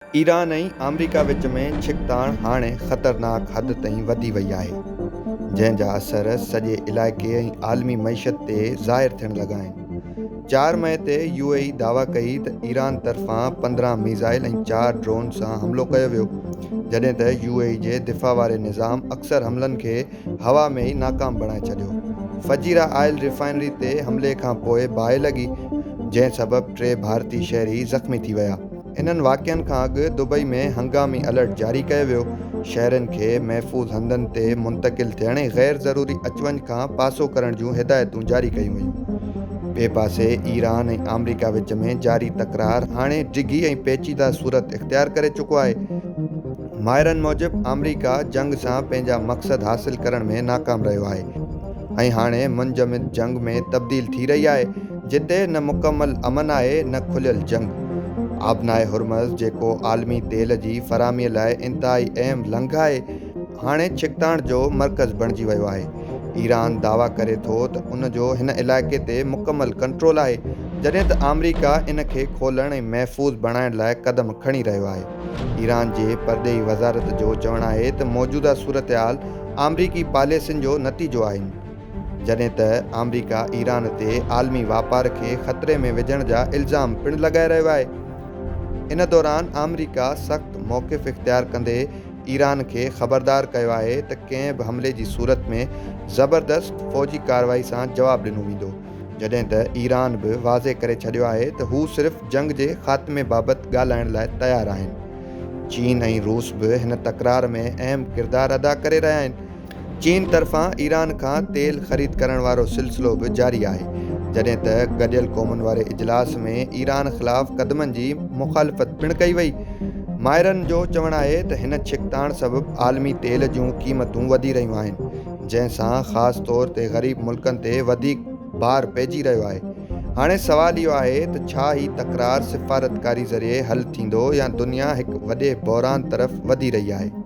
Iran ऐं अमरीका विच में छिकताण हाणे ख़तरनाक हद ताईं वधी वई आहे, जंहिंजा असर सॼे इलाइक़े ऐं आलमी मईशत ते ज़ाहिर थियण लॻा आहिनि। 4 मई ते UAE दावा कई त ईरान तरफ़ां 15 मीज़ाइल ऐं 4 ड्रोन सां हमिलो कयो वियो, जॾहिं त UAE जे दिफ़ा वारे निज़ाम अक्सर हमलनि खे हवा में ई नाकाम बणाए छॾियो। फजीरा ऑयल रिफाइनरी ते हमले खां पोइ बाहि लॻी, जंहिं सबबि 3 भारतीय शहरी ज़ख़्मी थी विया। इन्हनि वाक़िअनि खां अॻु दुबई में हंगामी अलर्ट जारी कयो वियो। शहरनि खे महफ़ूज़ हंधनि ते मुंतक़िल थियण ऐं ग़ैर ज़रूरी अचवञ खां पासो करण जूं हिदायतूं जारी कयूं वयूं। ॿिए पासे ईरान ऐं अमरीका विच में जारी तकरार हाणे डिघी ऐं पेचीदा सूरत इख़्तियार करे चुको आहे। माहिरनि मूजिबि अमरीका जंग सां पंहिंजा मक़सद हासिल करण में नाकाम रहियो आहे ऐं हाणे मुंजमिद जंग में तब्दील थी रही आहे, जिते न मुकमल अमन आहे न खुलियल जंग। आबनाए हुरमज़, जेको आलमी तेल जी फ़राहमीअ लाइ इंतहाई अहम लंघ आहे, हाणे छिकताण जो मर्कज़ बणिजी वियो आहे। ईरान दावा करे थो त उन जो हिन इलाइक़े ते मुकमल कंट्रोल आहे, जॾहिं त अमरीका इन खे खोलण ऐं महफ़ूज़ बणाइण लाइ क़दम खणी रहियो आहे। ईरान जे परदेही वज़ारत जो चवणु आहे त मौजूदा सूरतहाल अमरीकी पॉलिसियुनि जो नतीजो आहिनि, जॾहिं त अमरीका ईरान ते आलमी वापार खे ख़तरे में विझण जा इल्ज़ाम पिणु लॻाए रहियो आहे। इन दौरान अमरीका सख़्तु मौक़िफ़ इख़्तियार कंदे ईरान खे ख़बरदार कयो आहे त कंहिं बि हमले जी सूरत में ज़बरदस्त फ़ौजी कार्रवाई सां जवाबु ॾिनो वेंदो, जॾहिं त ईरान बि वाज़े करे छॾियो आहे त हू सिर्फ़ु जंग जे ख़ात्मे बाबति ॻाल्हाइण लाइ तयारु आहिनि। चीन ऐं रूस बि हिन तकरार में अहम किरदारु अदा करे रहिया आहिनि। चीन तरफ़ां ईरान खां तेल ख़रीद करण वारो सिलसिलो बि जारी आहे, जॾहिं त गॾियल क़ौमुनि वारे इजलास में ईरान ख़िलाफ़ क़दमनि जी मुख़ालिफ़त पिणु कई वई। माहिरनि जो चवणु आहे त हिन छिकताण सबबि आलमी तेल जूं क़ीमतूं वधी रहियूं आहिनि, जंहिंसां ख़ासि तौर ते ग़रीब मुल्कनि ते वधीक भार पइजी रहियो आहे। हाणे सवाल इहो आहे त छा ही तकरार सिफ़ारतकारी ज़रिए हल थींदो या दुनिया हिकु वॾे बहिरान तरफ़ वधी रही आहे।